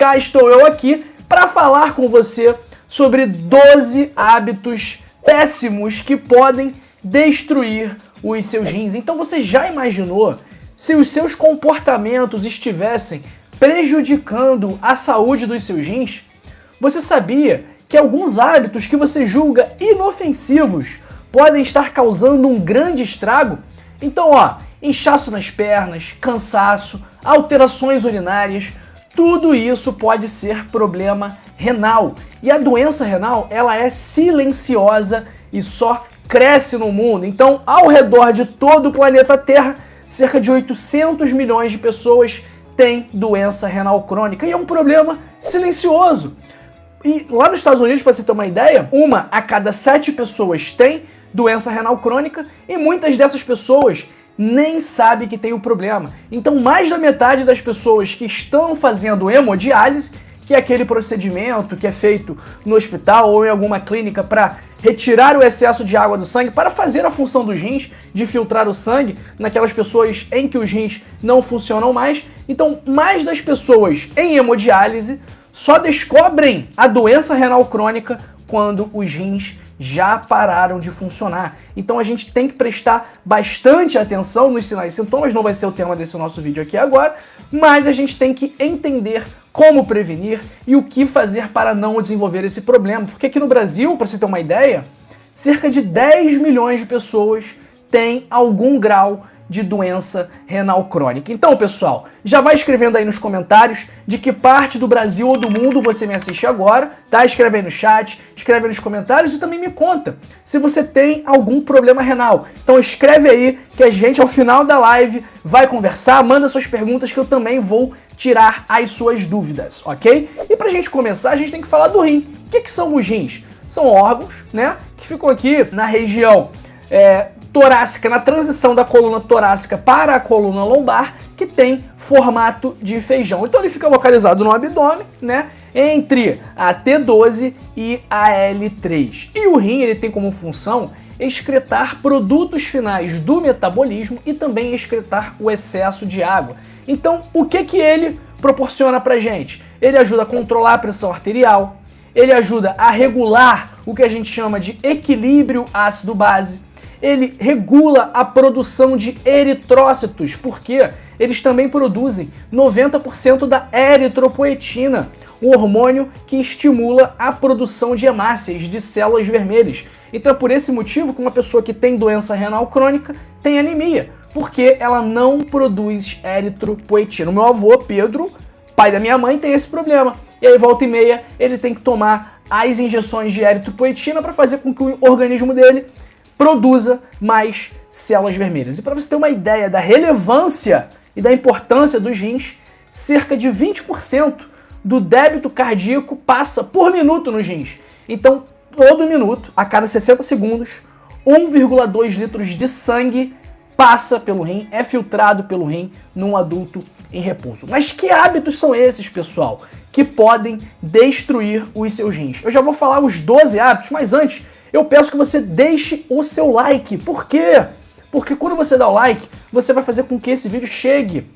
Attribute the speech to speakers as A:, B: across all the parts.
A: Cá estou eu aqui para falar com você sobre 12 hábitos péssimos que podem destruir os seus rins. Então você já imaginou se os seus comportamentos estivessem prejudicando a saúde dos seus rins? Você sabia que alguns hábitos que você julga inofensivos podem estar causando um grande estrago? Então, inchaço nas pernas, cansaço, alterações urinárias, tudo isso pode ser problema renal. E a doença renal, ela é silenciosa e só cresce no mundo. Então, ao redor de todo o planeta Terra, cerca de 800 milhões de pessoas têm doença renal crônica. E é um problema silencioso. E lá nos Estados Unidos, para você ter uma ideia, 1 a cada 7 pessoas tem doença renal crônica e muitas dessas pessoas nem sabem que tem o problema. Então, mais da metade das pessoas que estão fazendo hemodiálise, que é aquele procedimento que é feito no hospital ou em alguma clínica para retirar o excesso de água do sangue, para fazer a função dos rins, de filtrar o sangue naquelas pessoas em que os rins não funcionam mais. Então, mais das pessoas em hemodiálise só descobrem a doença renal crônica quando os rins já pararam de funcionar. Então a gente tem que prestar bastante atenção nos sinais e sintomas, não vai ser o tema desse nosso vídeo aqui agora, mas a gente tem que entender como prevenir e o que fazer para não desenvolver esse problema. Porque aqui no Brasil, para você ter uma ideia, cerca de 10 milhões de pessoas têm algum grau de doença renal crônica. Então, pessoal, já vai escrevendo aí nos comentários de que parte do Brasil ou do mundo você me assiste agora, tá? Escreve aí no chat, escreve aí nos comentários e também me conta se você tem algum problema renal. Então escreve aí que a gente, ao final da live, vai conversar, manda suas perguntas que eu também vou tirar as suas dúvidas, ok? E pra gente começar, a gente tem que falar do rim. O que são os rins? São órgãos, né, que ficam aqui na região torácica, na transição da coluna torácica para a coluna lombar, que tem formato de feijão. Então ele fica localizado no abdômen, né, entre a T12 e a L3. E o rim, ele tem como função excretar produtos finais do metabolismo e também excretar o excesso de água. Então, o que ele proporciona pra gente? Ele ajuda a controlar a pressão arterial, ele ajuda a regular o que a gente chama de equilíbrio ácido-base, ele regula a produção de eritrócitos, porque eles também produzem 90% da eritropoetina, o hormônio que estimula a produção de hemácias, de células vermelhas. Então é por esse motivo que uma pessoa que tem doença renal crônica tem anemia, porque ela não produz eritropoetina. O meu avô, Pedro, pai da minha mãe, tem esse problema. E aí, volta e meia, ele tem que tomar as injeções de eritropoetina para fazer com que o organismo dele produza mais células vermelhas. E para você ter uma ideia da relevância e da importância dos rins, cerca de 20% do débito cardíaco passa por minuto nos rins. Então, todo minuto, a cada 60 segundos, 1,2 litros de sangue passa pelo rim, é filtrado pelo rim num adulto em repouso. Mas que hábitos são esses, pessoal, que podem destruir os seus rins? Eu já vou falar os 12 hábitos, mas antes eu peço que você deixe o seu like. Por quê? Porque quando você dá o like, você vai fazer com que esse vídeo chegue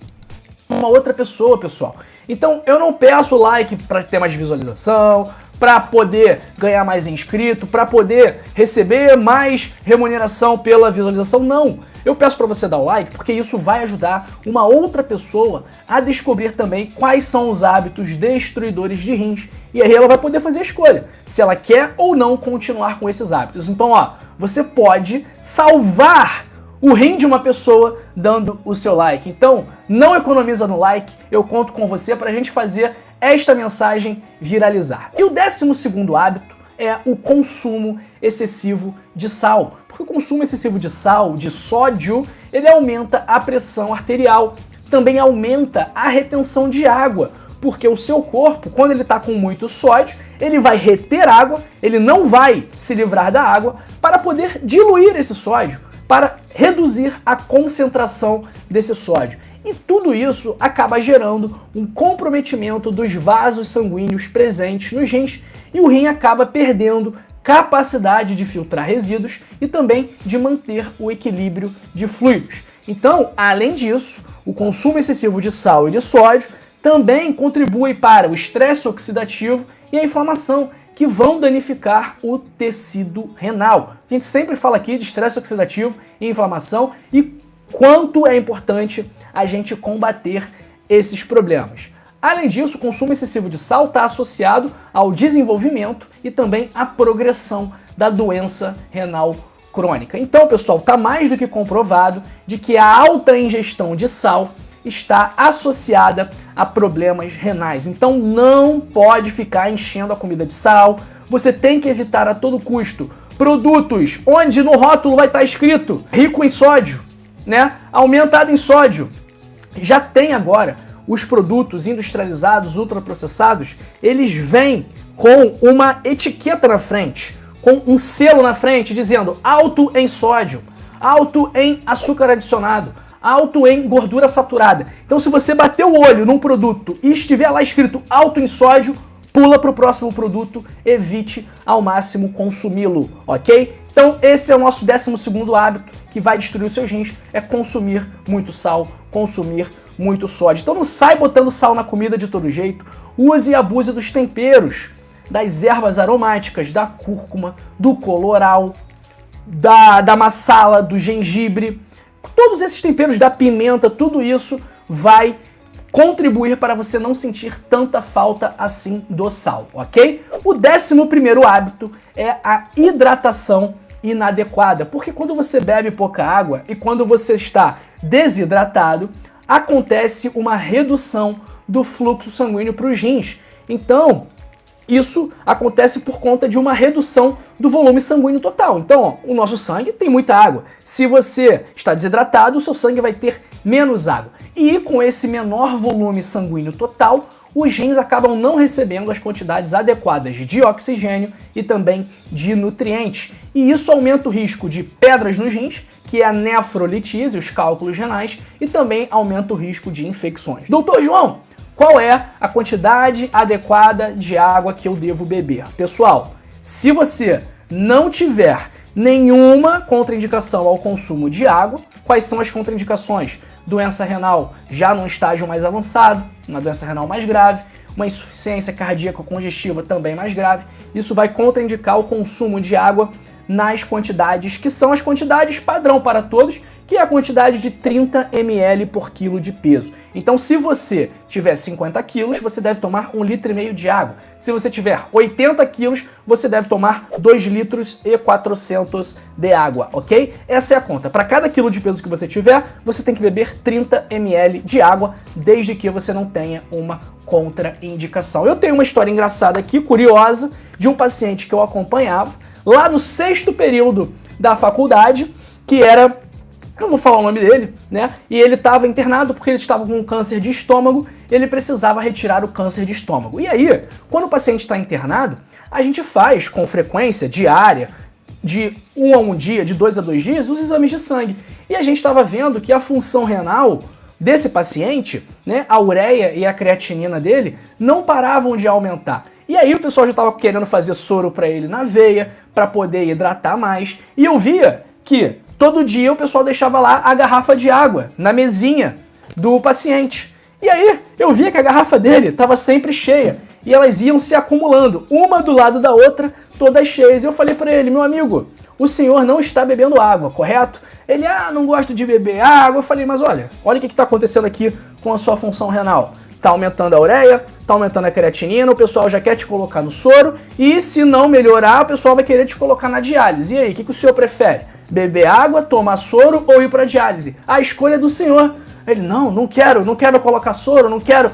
A: a uma outra pessoa, pessoal. Então eu não peço like para ter mais visualização, para poder ganhar mais inscrito, para poder receber mais remuneração pela visualização, não. Eu peço para você dar o like porque isso vai ajudar uma outra pessoa a descobrir também quais são os hábitos destruidores de rins. E aí ela vai poder fazer a escolha, se ela quer ou não continuar com esses hábitos. Então, você pode salvar o rim de uma pessoa dando o seu like. Então, não economiza no like, eu conto com você para a gente fazer esta mensagem viralizar. E o 12º hábito é o consumo excessivo de sal. Porque o consumo excessivo de sal, de sódio, ele aumenta a pressão arterial, também aumenta a retenção de água, porque o seu corpo, quando ele está com muito sódio, ele vai reter água, ele não vai se livrar da água para poder diluir esse sódio, para reduzir a concentração desse sódio. E tudo isso acaba gerando um comprometimento dos vasos sanguíneos presentes nos rins e o rim acaba perdendo capacidade de filtrar resíduos e também de manter o equilíbrio de fluidos. Então, além disso, o consumo excessivo de sal e de sódio também contribui para o estresse oxidativo e a inflamação, que vão danificar o tecido renal. A gente sempre fala aqui de estresse oxidativo e inflamação e quanto é importante a gente combater esses problemas. Além disso, o consumo excessivo de sal está associado ao desenvolvimento e também à progressão da doença renal crônica. Então, pessoal, está mais do que comprovado de que a alta ingestão de sal está associada a problemas renais. Então não pode ficar enchendo a comida de sal. Você tem que evitar a todo custo produtos onde no rótulo vai estar escrito rico em sódio, né? Aumentado em sódio. Já tem agora os produtos industrializados, ultraprocessados, eles vêm com uma etiqueta na frente, com um selo na frente dizendo alto em sódio, alto em açúcar adicionado, alto em gordura saturada. Então, se você bater o olho num produto e estiver lá escrito alto em sódio, pula para o próximo produto, evite ao máximo consumi-lo, ok? Então, esse é o nosso 12º hábito que vai destruir os seus rins, é consumir muito sal, consumir muito sódio. Então, não sai botando sal na comida de todo jeito, use e abuse dos temperos, das ervas aromáticas, da cúrcuma, do colorau, da massala, do gengibre. Todos esses temperos, da pimenta, tudo isso vai contribuir para você não sentir tanta falta assim do sal, ok? O 11º hábito é a hidratação inadequada, porque quando você bebe pouca água e quando você está desidratado, acontece uma redução do fluxo sanguíneo para os rins. Então, isso acontece por conta de uma redução do volume sanguíneo total. Então, ó, o nosso sangue tem muita água. Se você está desidratado, o seu sangue vai ter menos água. E com esse menor volume sanguíneo total, os rins acabam não recebendo as quantidades adequadas de oxigênio e também de nutrientes. E isso aumenta o risco de pedras nos rins, que é a nefrolitise, os cálculos renais, e também aumenta o risco de infecções. Doutor João, qual é a quantidade adequada de água que eu devo beber? Pessoal, se você não tiver nenhuma contraindicação ao consumo de água, quais são as contraindicações? Doença renal já num estágio mais avançado, uma doença renal mais grave, uma insuficiência cardíaca congestiva também mais grave, isso vai contraindicar o consumo de água nas quantidades que são as quantidades padrão para todos, que é a quantidade de 30 ml por quilo de peso. Então, se você tiver 50 quilos, você deve tomar 1,5 litro de água. Se você tiver 80 quilos, você deve tomar 2,4 litros de água, ok? Essa é a conta. Para cada quilo de peso que você tiver, você tem que beber 30 ml de água, desde que você não tenha uma contraindicação. Eu tenho uma história engraçada aqui, curiosa, de um paciente que eu acompanhava, lá no 6º período da faculdade, que era... eu não vou falar o nome dele, né? E ele estava internado porque ele estava com um câncer de estômago, ele precisava retirar o câncer de estômago. E aí, quando o paciente está internado, a gente faz com frequência diária, de 1 a 1 dia, de 2 a 2 dias, os exames de sangue. E a gente estava vendo que a função renal desse paciente, né, a ureia e a creatinina dele, não paravam de aumentar. E aí o pessoal já estava querendo fazer soro para ele na veia, para poder hidratar mais. E eu via que todo dia o pessoal deixava lá a garrafa de água na mesinha do paciente. E aí eu via que a garrafa dele estava sempre cheia. E elas iam se acumulando, uma do lado da outra, todas cheias. E eu falei para ele, meu amigo, o senhor não está bebendo água, correto? Ele, não gosto de beber água. Eu falei, mas olha o que está acontecendo aqui com a sua função renal. Tá aumentando a ureia, tá aumentando a creatinina, o pessoal já quer te colocar no soro. E se não melhorar, o pessoal vai querer te colocar na diálise. E aí, o que o senhor prefere? Beber água, tomar soro ou ir para diálise? A escolha é do senhor. Ele, não quero colocar soro, não quero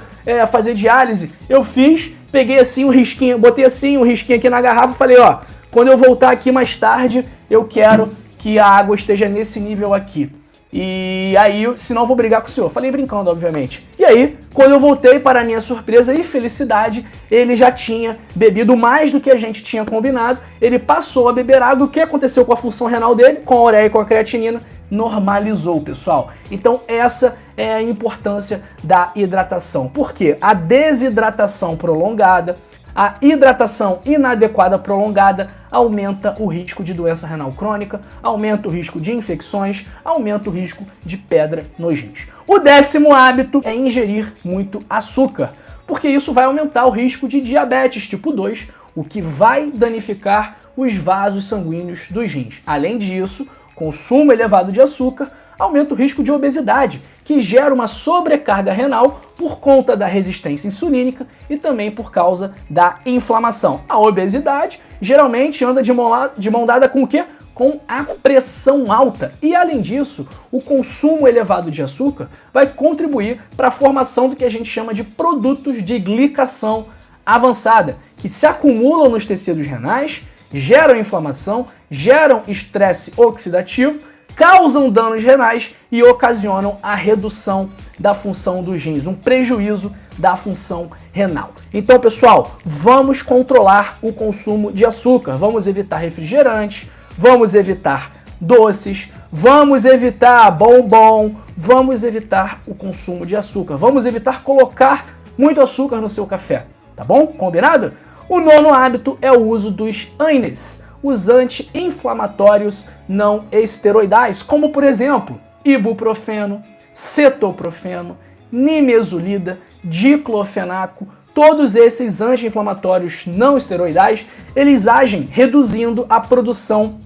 A: fazer diálise. Eu fiz, peguei assim um risquinho, botei assim um risquinho aqui na garrafa e falei, ó, quando eu voltar aqui mais tarde, eu quero que a água esteja nesse nível aqui. E aí, senão eu vou brigar com o senhor. Falei brincando, obviamente. E aí, quando eu voltei, para minha surpresa e felicidade, ele já tinha bebido mais do que a gente tinha combinado. Ele passou a beber água. O que aconteceu com a função renal dele, com a ureia e com a creatinina? Normalizou, pessoal. Então essa é a importância da hidratação. Porque a desidratação prolongada, a hidratação inadequada prolongada aumenta o risco de doença renal crônica, aumenta o risco de infecções, aumenta o risco de pedra nos rins. O 10º hábito é ingerir muito açúcar, porque isso vai aumentar o risco de diabetes tipo 2, o que vai danificar os vasos sanguíneos dos rins. Além disso, consumo elevado de açúcar aumenta o risco de obesidade, que gera uma sobrecarga renal por conta da resistência insulínica e também por causa da inflamação. A obesidade geralmente anda de mão dada com o quê? Com a pressão alta. E além disso, o consumo elevado de açúcar vai contribuir para a formação do que a gente chama de produtos de glicação avançada, que se acumulam nos tecidos renais, geram inflamação, geram estresse oxidativo, causam danos renais e ocasionam a redução da função dos rins, um prejuízo da função renal. Então, pessoal, vamos controlar o consumo de açúcar, vamos evitar refrigerantes, vamos evitar doces, vamos evitar bombom, vamos evitar o consumo de açúcar, vamos evitar colocar muito açúcar no seu café, tá bom? Combinado? O 9º hábito é o uso dos ANES, os anti-inflamatórios não esteroidais, como por exemplo, ibuprofeno, cetoprofeno, nimesulida, diclofenaco. Todos esses anti-inflamatórios não esteroidais, eles agem reduzindo a produção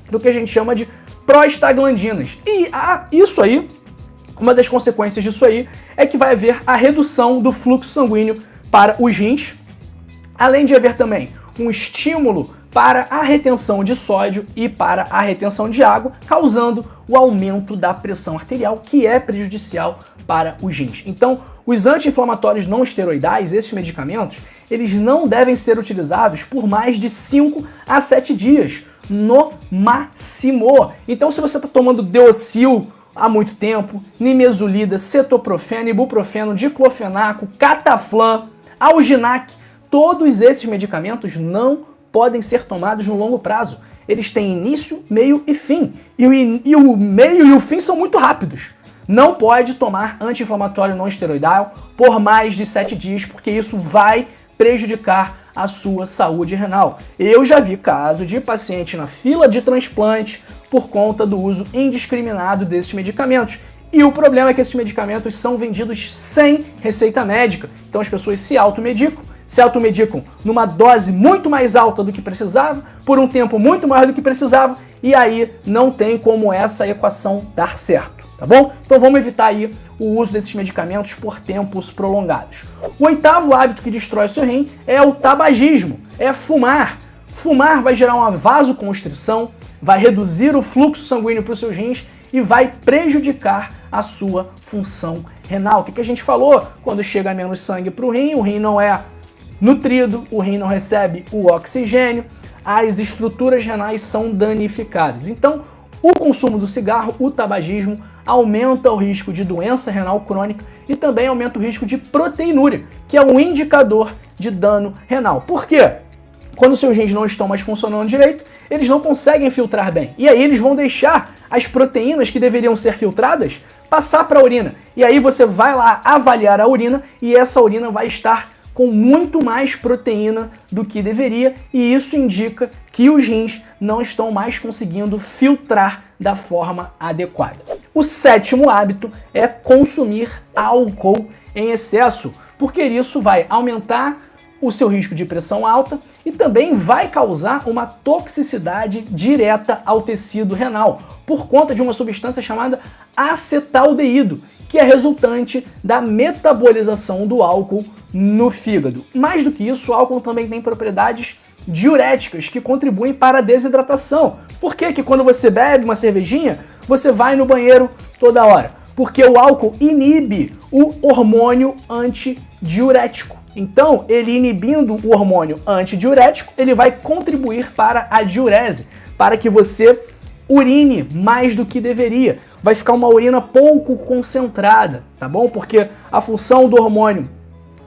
A: do que a gente chama de prostaglandinas. E isso aí, uma das consequências disso aí, é que vai haver a redução do fluxo sanguíneo para os rins, além de haver também um estímulo para a retenção de sódio e para a retenção de água, causando o aumento da pressão arterial, que é prejudicial para os rins. Então, os anti-inflamatórios não esteroidais, esses medicamentos, eles não devem ser utilizados por mais de 5 a 7 dias, no máximo. Então, se você está tomando Deocil há muito tempo, nimesulida, cetoprofeno, ibuprofeno, diclofenaco, cataflam, alginac, todos esses medicamentos não podem ser tomados no longo prazo. Eles têm início, meio e fim. E o meio e o fim são muito rápidos. Não pode tomar anti-inflamatório não esteroidal por mais de 7 dias, porque isso vai prejudicar a sua saúde renal. Eu já vi caso de paciente na fila de transplante por conta do uso indiscriminado desses medicamentos. E o problema é que esses medicamentos são vendidos sem receita médica. Então as pessoas se automedicam numa dose muito mais alta do que precisava, por um tempo muito maior do que precisava, e aí não tem como essa equação dar certo, tá bom? Então vamos evitar aí o uso desses medicamentos por tempos prolongados. O 8º hábito que destrói o seu rim é o tabagismo, é fumar. Fumar vai gerar uma vasoconstrição, vai reduzir o fluxo sanguíneo para os seus rins e vai prejudicar a sua função renal. O que a gente falou? Quando chega menos sangue para o rim não é nutrido, o rim não recebe o oxigênio, as estruturas renais são danificadas. Então, o consumo do cigarro, o tabagismo, aumenta o risco de doença renal crônica e também aumenta o risco de proteinúria, que é um indicador de dano renal. Por quê? Quando seus rins não estão mais funcionando direito, eles não conseguem filtrar bem. E aí eles vão deixar as proteínas que deveriam ser filtradas passar para a urina. E aí você vai lá avaliar a urina e essa urina vai estar com muito mais proteína do que deveria, e isso indica que os rins não estão mais conseguindo filtrar da forma adequada. O 7º hábito é consumir álcool em excesso, porque isso vai aumentar o seu risco de pressão alta e também vai causar uma toxicidade direta ao tecido renal, por conta de uma substância chamada acetaldeído, que é resultante da metabolização do álcool no fígado. Mais do que isso, o álcool também tem propriedades diuréticas que contribuem para a desidratação. Por que quando você bebe uma cervejinha, você vai no banheiro toda hora? Porque o álcool inibe o hormônio antidiurético. Então, ele inibindo o hormônio antidiurético, ele vai contribuir para a diurese, para que você urine mais do que deveria. Vai ficar uma urina pouco concentrada, tá bom? Porque a função do hormônio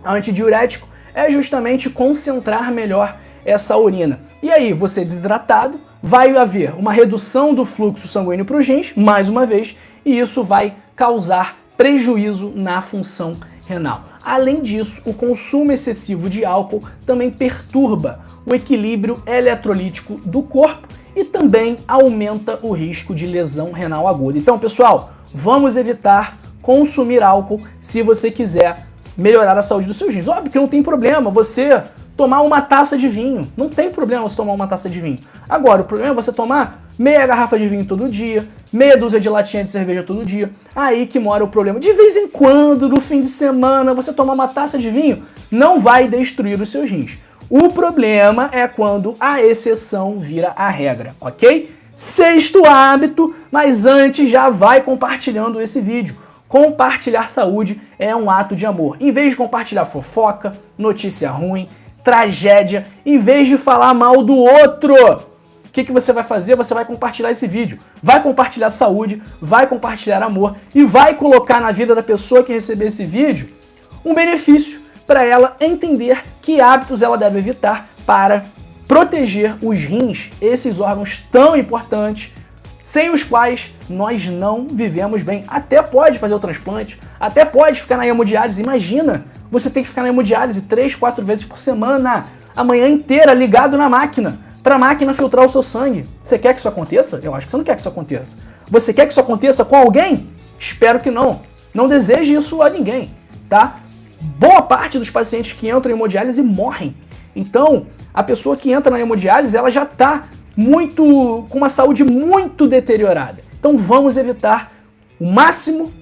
A: antidiurético é justamente concentrar melhor essa urina. E aí, você desidratado, vai haver uma redução do fluxo sanguíneo para os rins, mais uma vez, e isso vai causar prejuízo na função renal. Além disso, o consumo excessivo de álcool também perturba o equilíbrio eletrolítico do corpo e também aumenta o risco de lesão renal aguda. Então, pessoal, vamos evitar consumir álcool se você quiser melhorar a saúde dos seus rins. Óbvio que não tem problema você tomar uma taça de vinho. Não tem problema você tomar uma taça de vinho. Agora, o problema é você tomar meia garrafa de vinho todo dia, meia dúzia de latinha de cerveja todo dia. Aí que mora o problema. De vez em quando, no fim de semana, você tomar uma taça de vinho, não vai destruir os seus rins. O problema é quando a exceção vira a regra, ok? Sexto hábito, mas antes já vai compartilhando esse vídeo. Compartilhar saúde é um ato de amor. Em vez de compartilhar fofoca, notícia ruim, tragédia, em vez de falar mal do outro, o que você vai fazer? Você vai compartilhar esse vídeo, vai compartilhar saúde, vai compartilhar amor e vai colocar na vida da pessoa que receber esse vídeo um benefício para ela entender que hábitos ela deve evitar para proteger os rins, esses órgãos tão importantes, sem os quais nós não vivemos bem. Até pode fazer o transplante, até pode ficar na hemodiálise. Imagina, você tem que ficar na hemodiálise 3, 4 vezes por semana, a manhã inteira ligado na máquina, para a máquina filtrar o seu sangue. Você quer que isso aconteça? Eu acho que você não quer que isso aconteça. Você quer que isso aconteça com alguém? Espero que não. Não deseje isso a ninguém, tá? Boa parte dos pacientes que entram em hemodiálise morrem. Então, a pessoa que entra na hemodiálise, ela já está com uma saúde muito deteriorada. Então vamos evitar o máximo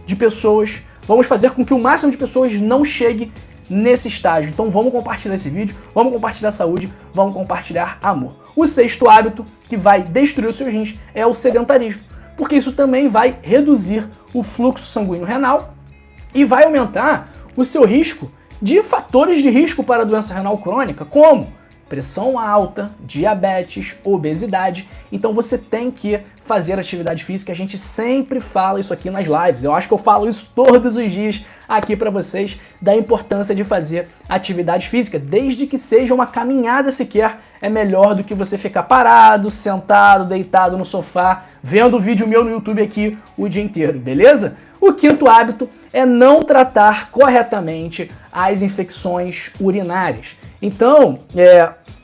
A: de pessoas, vamos fazer com que o máximo de pessoas não chegue nesse estágio. Então vamos compartilhar esse vídeo, vamos compartilhar saúde, vamos compartilhar amor. O sexto hábito que vai destruir os seus rins é o sedentarismo, porque isso também vai reduzir o fluxo sanguíneo renal e vai aumentar o seu risco de fatores de risco para a doença renal crônica, como pressão alta, diabetes, obesidade. Então você tem que fazer atividade física. A gente sempre fala isso aqui nas lives. Eu acho que eu falo isso todos os dias aqui para vocês, da importância de fazer atividade física, desde que seja uma caminhada sequer. É melhor do que você ficar parado, sentado, deitado no sofá, vendo vídeo meu no YouTube aqui o dia inteiro, beleza? O quinto hábito é não tratar corretamente as infecções urinárias. Então,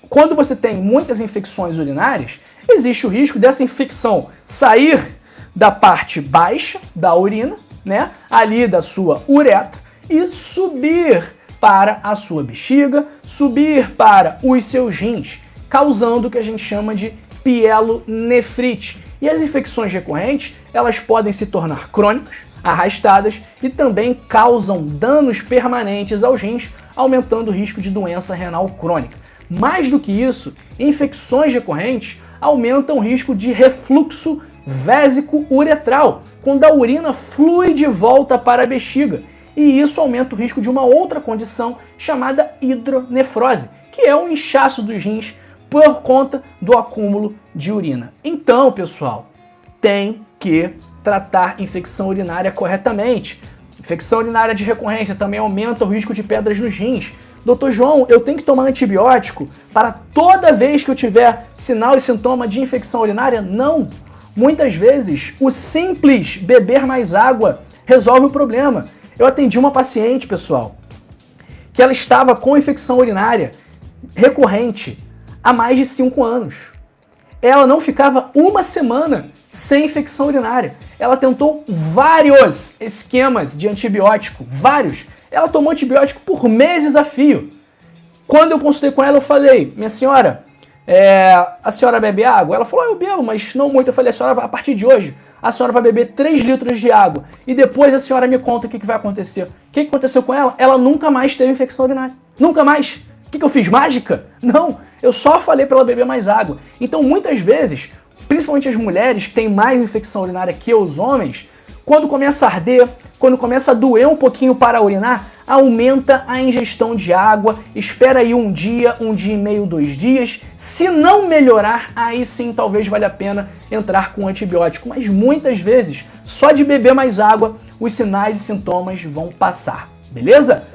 A: quando você tem muitas infecções urinárias, existe o risco dessa infecção sair da parte baixa da urina, né, ali da sua uretra, e subir para a sua bexiga, subir para os seus rins, causando o que a gente chama de pielonefrite. E as infecções recorrentes, elas podem se tornar crônicas, arrastadas e também causam danos permanentes aos rins, aumentando o risco de doença renal crônica. Mais do que isso, infecções recorrentes aumentam o risco de refluxo vésico-uretral, quando a urina flui de volta para a bexiga, e isso aumenta o risco de uma outra condição chamada hidronefrose, que é o inchaço dos rins por conta do acúmulo de urina. Então, pessoal, tem que tratar infecção urinária corretamente. Infecção urinária de recorrência também aumenta o risco de pedras nos rins. Doutor João, eu tenho que tomar antibiótico para toda vez que eu tiver sinal e sintoma de infecção urinária? Não! Muitas vezes, o simples beber mais água resolve o problema. Eu atendi uma paciente, pessoal, que ela estava com infecção urinária recorrente há mais de 5 anos. Ela não ficava uma semana sem infecção urinária. Ela tentou vários esquemas de antibiótico, vários. Ela tomou antibiótico por meses a fio. Quando eu consultei com ela, eu falei, minha senhora, a senhora bebe água? Ela falou, eu bebo, mas não muito. Eu falei, a senhora, a partir de hoje, a senhora vai beber 3 litros de água. E depois a senhora me conta o que vai acontecer. O que aconteceu com ela? Ela nunca mais teve infecção urinária. Nunca mais. O que eu fiz? Mágica? Não. Eu só falei para ela beber mais água. Então, muitas vezes, principalmente as mulheres que têm mais infecção urinária que os homens, quando começa a arder, quando começa a doer um pouquinho para urinar, aumenta a ingestão de água, espera aí um dia e meio, 2 dias. Se não melhorar, aí sim talvez valha a pena entrar com antibiótico. Mas muitas vezes, só de beber mais água, os sinais e sintomas vão passar, beleza?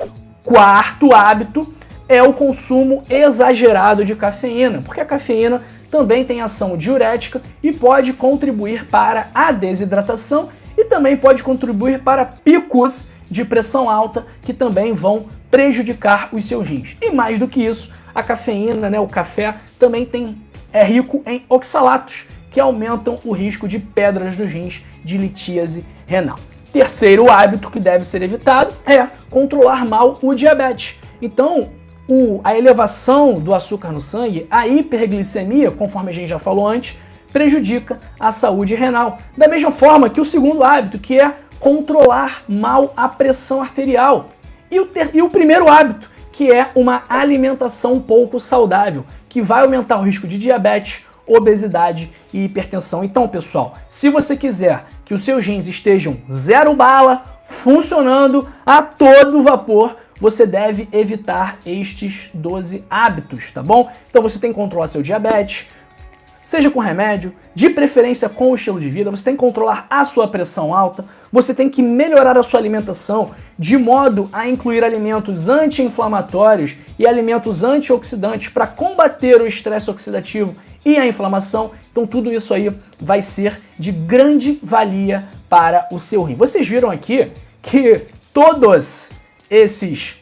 A: Quarto hábito é o consumo exagerado de cafeína, porque a cafeína também tem ação diurética e pode contribuir para a desidratação e também pode contribuir para picos de pressão alta que também vão prejudicar os seus rins. E mais do que isso, a cafeína, né, o café, também é rico em oxalatos, que aumentam o risco de pedras nos rins, de litíase renal. terceiro hábito que deve ser evitado é controlar mal o diabetes. Então, a elevação do açúcar no sangue, a hiperglicemia, conforme a gente já falou antes, prejudica a saúde renal. Da mesma forma que o segundo hábito, que é controlar mal a pressão arterial. E o primeiro hábito, que é uma alimentação pouco saudável, que vai aumentar o risco de diabetes, obesidade e hipertensão. Então, pessoal, se você quiser que os seus rins estejam zero bala, funcionando a todo vapor, você deve evitar estes 12 hábitos, tá bom? Então você tem que controlar seu diabetes, seja com remédio, de preferência com o estilo de vida, você tem que controlar a sua pressão alta, você tem que melhorar a sua alimentação de modo a incluir alimentos anti-inflamatórios e alimentos antioxidantes para combater o estresse oxidativo e a inflamação. Então tudo isso aí vai ser de grande valia para o seu rim. Vocês viram aqui que todos esses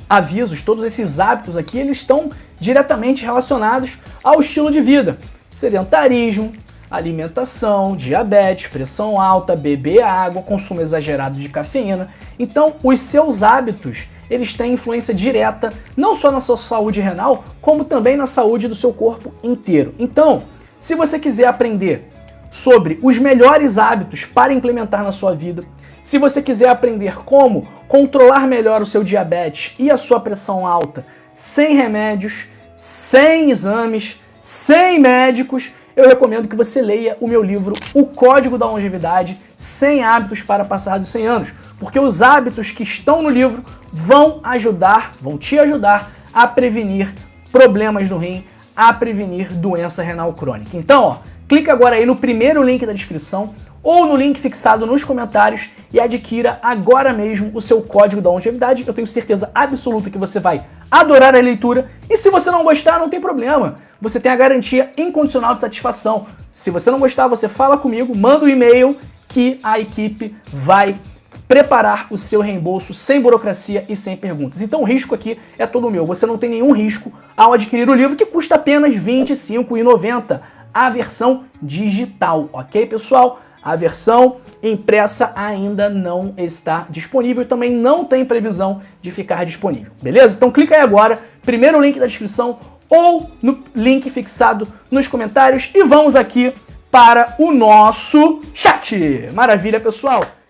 A: avisos, todos esses hábitos aqui, eles estão diretamente relacionados ao estilo de vida. Sedentarismo, alimentação, diabetes, pressão alta, beber água, consumo exagerado de cafeína. Então, os seus hábitos, eles têm influência direta não só na sua saúde renal, como também na saúde do seu corpo inteiro. Então, se você quiser aprender sobre os melhores hábitos para implementar na sua vida, se você quiser aprender como controlar melhor o seu diabetes e a sua pressão alta sem remédios, sem exames, sem médicos, eu recomendo que você leia o meu livro O Código da Longevidade, 100 hábitos para passar dos 100 anos, porque os hábitos que estão no livro vão te ajudar a prevenir problemas no rim, a prevenir doença renal crônica. Então, ó, clica agora aí no primeiro link da descrição ou no link fixado nos comentários e adquira agora mesmo o seu Código da Longevidade. Eu tenho certeza absoluta que você vai adorar a leitura e se você não gostar, não tem problema. Você tem a garantia incondicional de satisfação. Se você não gostar, você fala comigo, manda um e-mail que a equipe vai preparar o seu reembolso sem burocracia e sem perguntas. Então o risco aqui é todo meu. Você não tem nenhum risco ao adquirir o livro, que custa apenas R$ 25,90, a versão digital, ok, pessoal? A versão impressa ainda não está disponível e também não tem previsão de ficar disponível, beleza? Então clica aí agora, primeiro link da descrição ou no link fixado nos comentários e vamos aqui para o nosso chat. Maravilha, pessoal!